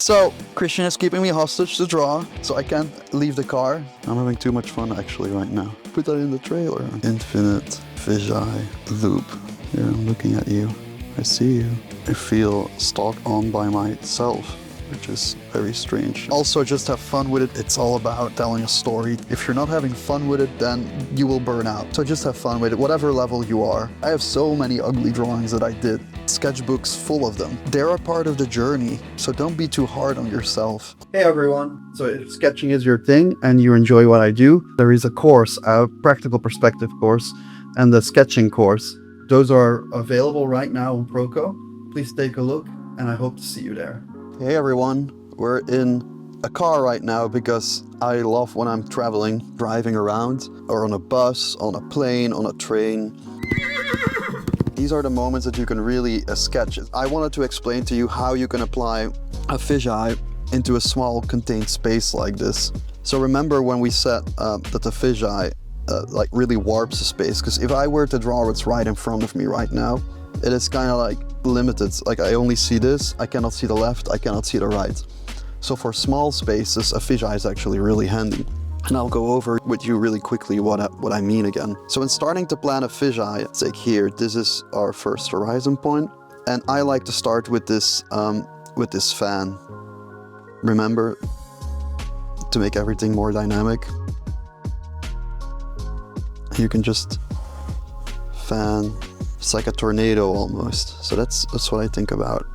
So, Christian is keeping me hostage to draw, so I can't leave the car. I'm having too much fun actually right now. Put that in the trailer. Infinite fisheye loop. Here I'm looking at you. I see you. I feel stalked on by myself, which is very strange. Also, just have fun with it. It's all about telling a story. If you're not having fun with it, then you will burn out. So just have fun with it, whatever level you are. I have so many ugly drawings that I did. Sketchbooks full of them. They're a part of the journey, so don't be too hard on yourself. Hey everyone. So if sketching is your thing and you enjoy what I do, there is a course, a practical perspective course, and the sketching course. Those are available right now on Proco. Please take a look, and I hope to see you there. Hey everyone, we're in a car right now because I love when I'm traveling, driving around, or on a bus, on a plane, on a train. These are the moments that you can really sketch. I wanted to explain to you how you can apply a fisheye into a small contained space like this. So remember when we said that the fisheye like really warps the space, because if I were to draw what's right in front of me right now, it is kind of like limited. Like I only see this, I cannot see the left, I cannot see the right. So for small spaces, a fisheye is actually really handy. And I'll go over with you really quickly what I mean again. So in starting to plan a fisheye, take here, this is our first horizon point. And I like to start with this fan. Remember to make everything more dynamic. You can just fan. It's like a tornado almost. So that's what I think about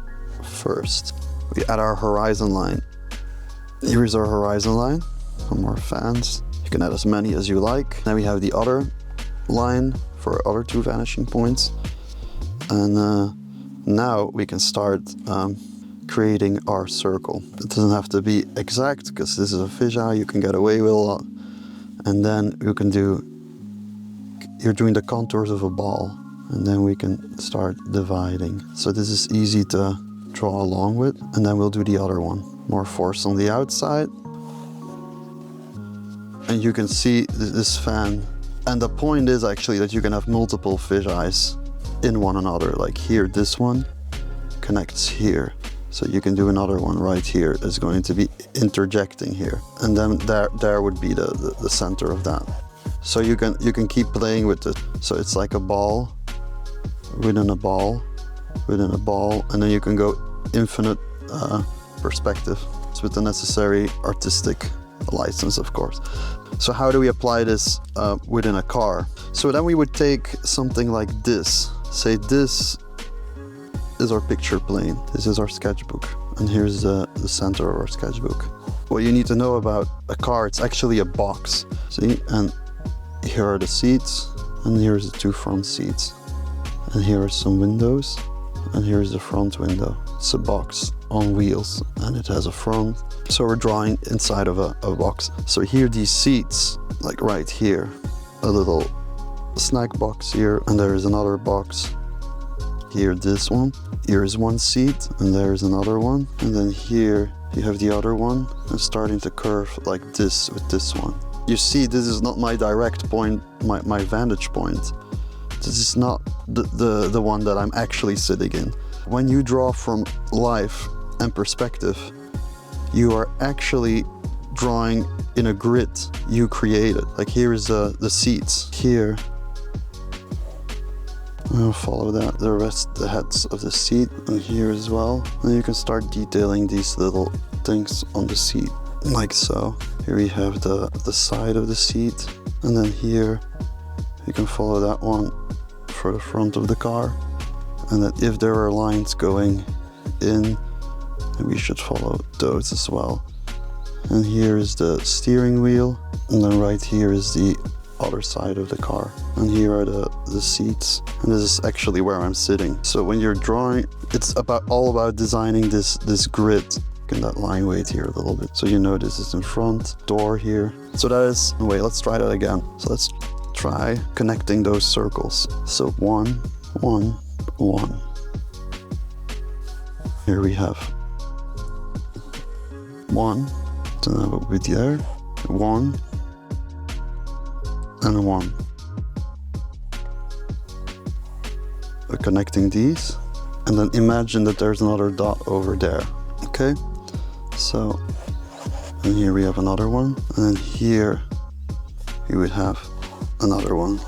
first. We add our horizon line. Here's our horizon line. Some more fans. You can add as many as you like. Then we have the other line for our other two vanishing points. And now we can start creating our circle. It doesn't have to be exact because this is a fisheye. You can get away with a lot. And then you can you're doing the contours of a ball. And then we can start dividing. So this is easy to draw along with. And then we'll do the other one. More force on the outside. And you can see this fan. And the point is actually that you can have multiple fisheyes in one another. Like here, this one connects here. So you can do another one right here. It's going to be interjecting here. And then there would be the center of that. So you can keep playing with it. So it's like a ball within a ball within a ball, and then you can go infinite perspective. It's with the necessary artistic license, of course. So how do we apply this within a car? So then we would take something like this. Say this is our picture plane. This is our sketchbook. And here's the center of our sketchbook. What you need to know about a car, it's actually a box. See? And here are the seats, and here's the two front seats. And here are some windows, and here's the front window. It's a box on wheels, and it has a front. So we're drawing inside of a box. So here, these seats, like right here, a little snack box here, and there is another box. Here, this one. Here is one seat, and there is another one. And then here, you have the other one, and starting to curve like this with this one. You see, this is not my direct point, my vantage point. This is not the one that I'm actually sitting in. When you draw from life and perspective, you are actually drawing in a grid you created. Like here is the seats. Here, I'll follow that, the heads of the seat, and here as well. And you can start detailing these little things on the seat, like so. Here we have the side of the seat, and then here you can follow that one for the front of the car. And that if there are lines going in, we should follow those as well. And here is the steering wheel, and then right here is the other side of the car. And here are the seats, and this is actually where I'm sitting. So when you're drawing, it's all about designing this grid. And that line weight here a little bit, so you know this is in front, door here. So that is, wait, let's try that again. So let's try connecting those circles. So 1, 1, 1. Here we have 1, so now we'll be there, 1, and 1. We're connecting these, and then imagine that there's another dot over there, okay? So, and here we have another one, and then here we would have another one.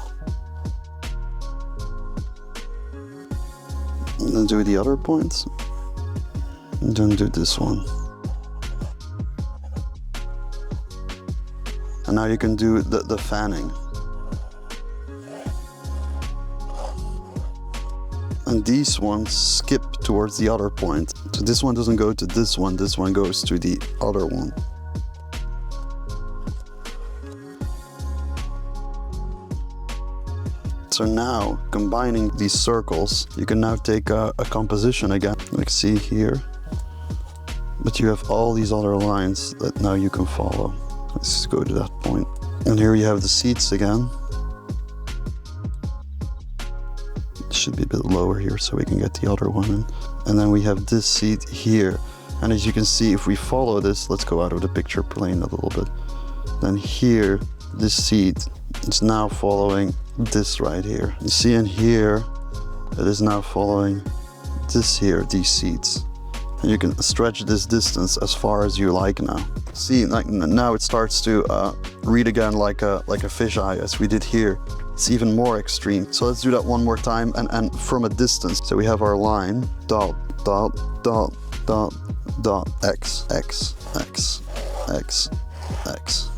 And then do the other points, and then do this one. And now you can do the fanning. And these ones skip towards the other point. So this one doesn't go to this one goes to the other one. So now, combining these circles, you can now take a composition again, like see here. But you have all these other lines that now you can follow. Let's just go to that point. And here you have the seats again. It should be a bit lower here so we can get the other one in. And then we have this seat here. And as you can see, if we follow this, let's go out of the picture plane a little bit. Then here, this seat is now following this right here. You see in here, it is now following this here, these seats. And you can stretch this distance as far as you like now. See, like now it starts to read again like a fisheye as we did here. It's even more extreme. So let's do that one more time and from a distance. So we have our line, dot, dot, dot, dot, dot, x, x, x, x, x.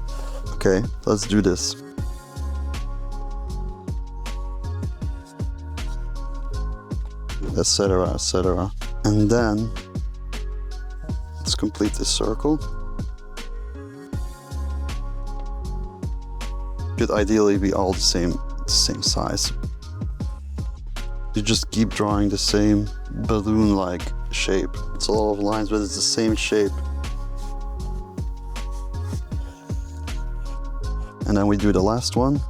Okay, let's do this. Etc, etc. And then let's complete this circle. Should ideally be all the same size. You just keep drawing the same balloon-like shape. It's a lot of lines, but it's the same shape. And then we do the last one.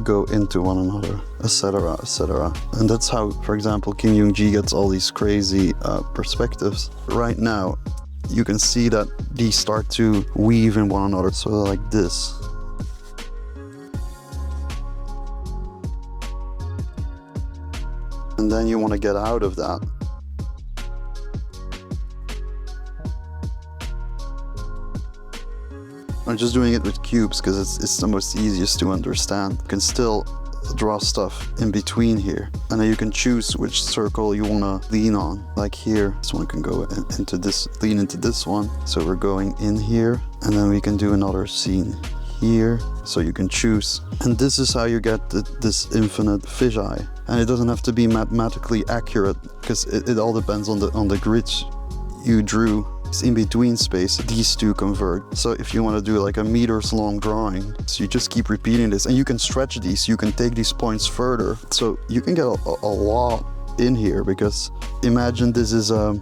Go into one another, etc, etc. And that's how, for example, Kim Young-ji gets all these crazy perspectives. Right now, you can see that these start to weave in one another, so like this. And then you want to get out of that. I'm just doing it with cubes because it's the most easiest to understand. You can still draw stuff in between here. And then you can choose which circle you want to lean on. Like here, this one can go into this, lean into this one. So we're going in here, and then we can do another scene here. So you can choose. And this is how you get this infinite fisheye. And it doesn't have to be mathematically accurate because it all depends on the grids you drew. In between space, these two converge. So if you want to do like a meters long drawing, so you just keep repeating this, and you can stretch these, you can take these points further. So you can get a lot in here, because imagine this is a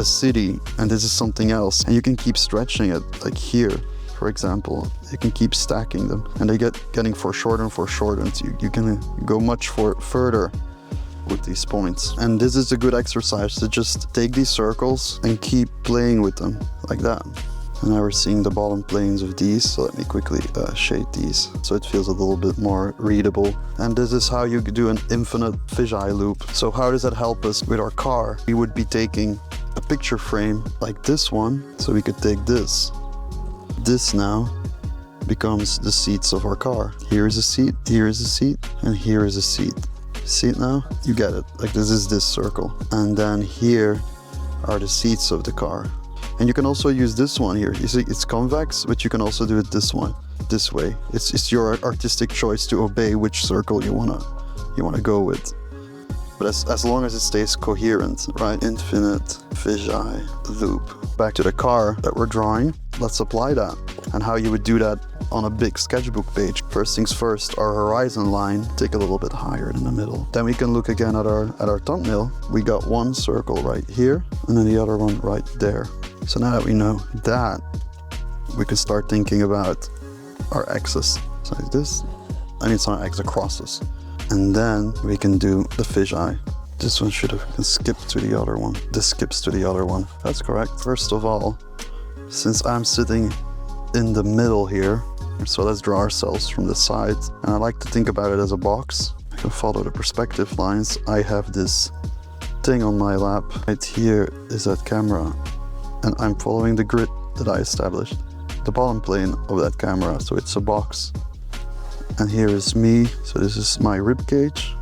city and this is something else, and you can keep stretching it. Like here, for example, you can keep stacking them, and they getting foreshortened, so you can go much further with these points. And this is a good exercise to just take these circles and keep playing with them like that. And now we're seeing the bottom planes of these, so let me quickly shade these so it feels a little bit more readable. And this is how you do an infinite fisheye loop. So how does that help us with our car? We would be taking a picture frame like this one, so we could take this. This now becomes the seats of our car. Here is a seat, here is a seat, and here is a seat. See it now? You get it. Like this is this circle. And then here are the seats of the car. And you can also use this one here. You see, it's convex, but you can also do it this way. It's your artistic choice to obey which circle you wanna go with. But as long as it stays coherent, right? Infinite fisheye loop. Back to the car that we're drawing. Let's apply that. And how you would do that on a big sketchbook page. First things first, our horizon line, take a little bit higher in the middle. Then we can look again at our thumbnail. We got one circle right here, and then the other one right there. So now that we know that, we can start thinking about our axis. So like this, I need some x across this. And then we can do the fisheye. This one should have skipped to the other one. This skips to the other one. That's correct. First of all, since I'm sitting in the middle here, so let's draw ourselves from the side. And I like to think about it as a box. I can follow the perspective lines. I have this thing on my lap. Right here is that camera, and I'm following the grid that I established. The bottom plane of that camera, so it's a box. And here is me, so this is my rib cage.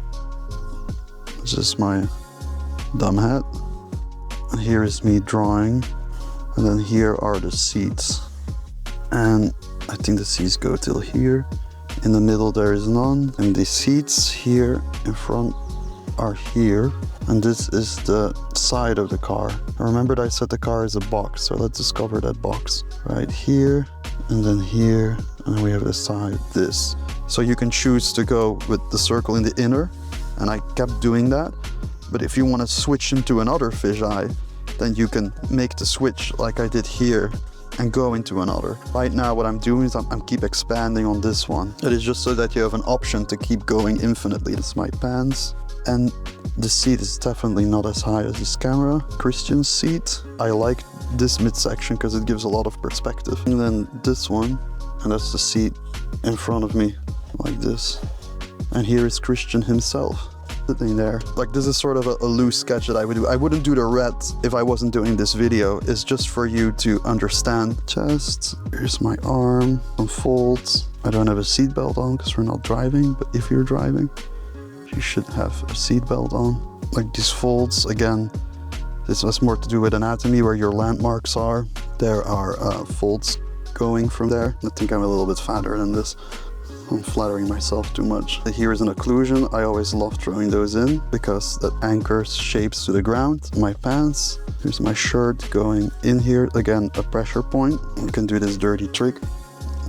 This is my dumb hat. And here is me drawing. And then here are the seats. And I think the seats go till here. In the middle there is none. And the seats here in front are here. And this is the side of the car. I remembered I said the car is a box, so let's discover that box. Right here, and then here, and then we have the side, this. So you can choose to go with the circle in the inner, and I kept doing that. But if you want to switch into another fisheye, then you can make the switch like I did here and go into another. Right now what I'm doing is I'm keep expanding on this one. It is just so that you have an option to keep going infinitely. It's my pants. And the seat is definitely not as high as this camera. Christian's seat. I like this midsection because it gives a lot of perspective. And then this one, and that's the seat in front of me, like this. And here is Christian himself, sitting there. Like, this is sort of a loose sketch that I would do. I wouldn't do the red if I wasn't doing this video. It's just for you to understand. Chest, here's my arm, some folds. I don't have a seatbelt on because we're not driving, but if you're driving, you should have a seatbelt on. Like these folds, again, this has more to do with anatomy, where your landmarks are. There are folds going from there. I think I'm a little bit fatter than this. I'm flattering myself too much. Here is an occlusion. I always love throwing those in because that anchors shapes to the ground. My pants, here's my shirt going in here. Again, a pressure point. You can do this dirty trick.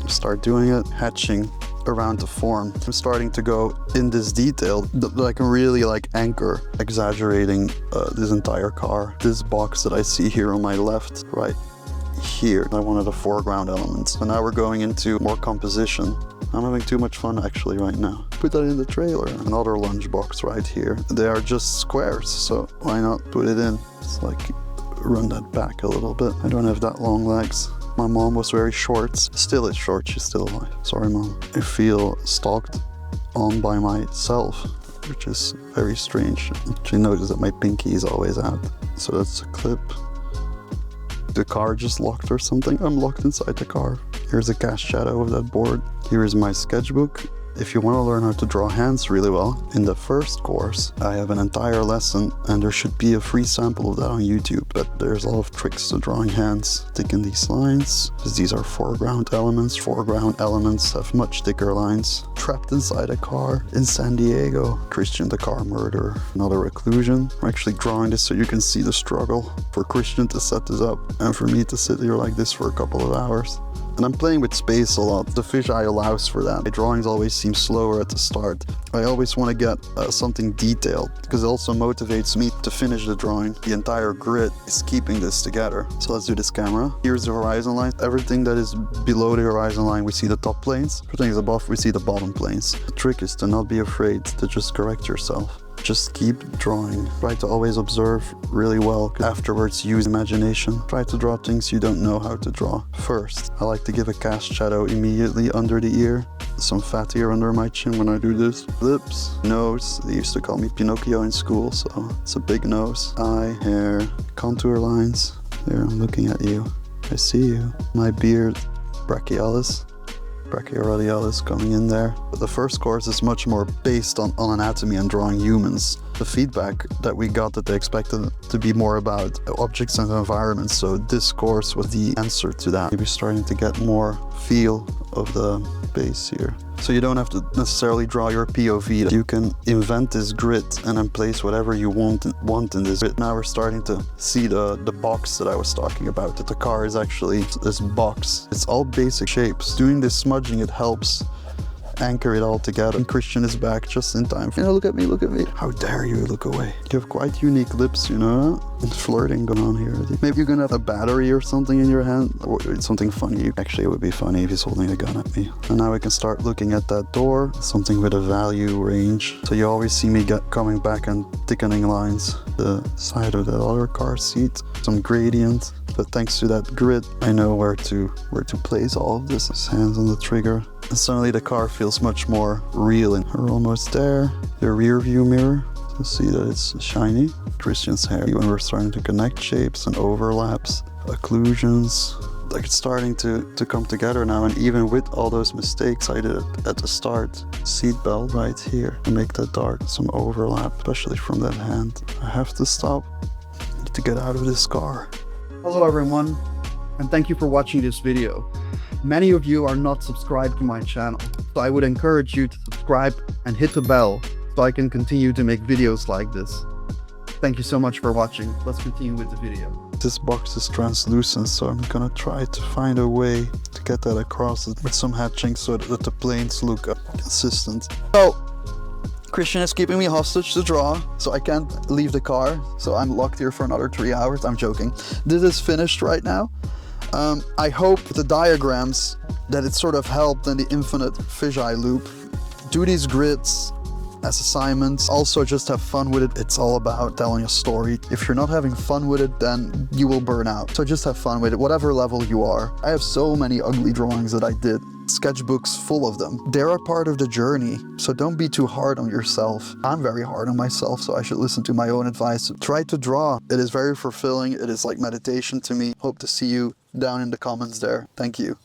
Start doing it, hatching around the form. I'm starting to go in this detail that I can really like anchor, exaggerating this entire car. This box that I see here on my left, right here, I wanted a foreground element. So now we're going into more composition. I'm having too much fun actually right now. Put that in the trailer. Another lunchbox right here. They are just squares, so why not put it in? It's like run that back a little bit. I don't have that long legs. My mom was very short, still is short, she's still alive. Sorry mom. I feel stalked on by myself, which is very strange. She noticed that my pinky is always out. So that's a clip. The car just locked or something. I'm locked inside the car. Here's a cast shadow of that board. Here is my sketchbook. If you want to learn how to draw hands really well, in the first course, I have an entire lesson, and there should be a free sample of that on YouTube. But there's a lot of tricks to drawing hands. Thicken these lines, because these are foreground elements. Foreground elements have much thicker lines. Trapped inside a car in San Diego. Christian the car murderer. Another occlusion. I'm actually drawing this so you can see the struggle for Christian to set this up, and for me to sit here like this for a couple of hours. And I'm playing with space a lot. The fisheye allows for that. My drawings always seem slower at the start. I always want to get something detailed, because it also motivates me to finish the drawing. The entire grid is keeping this together. So let's do this camera. Here's the horizon line. Everything that is below the horizon line, we see the top planes. Everything is above, we see the bottom planes. The trick is to not be afraid to just correct yourself. Just keep drawing. Try to always observe really well. Afterwards, use imagination. Try to draw things you don't know how to draw. First, I like to give a cast shadow immediately under the ear. Some fat here under my chin when I do this. Lips, nose. They used to call me Pinocchio in school, so it's a big nose. Eye, hair, contour lines. There, I'm looking at you. I see you. My beard, brachialis. Brachioradialis coming in there. But the first course is much more based on anatomy and drawing humans. The feedback that we got that they expected to be more about objects and environments, so this course was the answer to that. Maybe starting to get more feel of the base here. So you don't have to necessarily draw your POV. You can invent this grid and then place whatever you want in this grid. Now we're starting to see the box that I was talking about, that the car is actually this box. It's all basic shapes. Doing this smudging, it helps anchor it all together. And Christian is back just in time. You know, look at me, look at me. How dare you look away? You have quite unique lips, you know? Flirting going on here. Maybe you're gonna have a battery or something in your hand, or something funny. Actually, it would be funny if he's holding a gun at me. And now we can start looking at that door, something with a value range. So you always see me coming back and thickening lines. The side of the other car seat, some gradient. But thanks to that grid, I know where to place all of this. His hands on the trigger. And suddenly the car feels much more real. And we're almost there. The rear view mirror. to see that it's shiny. Christian's hair, when we're starting to connect shapes and overlaps, occlusions, like it's starting to come together now. And even with all those mistakes I did at the start, seat belt right here, to make that dark, some overlap, especially from that hand. I have to stop to get out of this car. Hello everyone, and thank you for watching this video. Many of you are not subscribed to my channel, so I would encourage you to subscribe and hit the bell so I can continue to make videos like this. Thank you so much for watching. Let's continue with the video. This box is translucent, so I'm gonna try to find a way to get that across with some hatching so that the planes look consistent. So, Christian is keeping me hostage to draw, so I can't leave the car, so I'm locked here for another 3 hours. I'm joking. This is finished right now. I hope the diagrams that it sort of helped in the infinite fisheye loop. Do these grids as assignments. Also just have fun with it. It's all about telling a story. If you're not having fun with it, then you will burn out. So just have fun with it, whatever level you are. I have so many ugly drawings that I did. Sketchbooks full of them. They're a part of the journey, so don't be too hard on yourself. I'm very hard on myself, so I should listen to my own advice. Try to draw. It is very fulfilling. It is like meditation to me. Hope to see you down in the comments there. Thank you.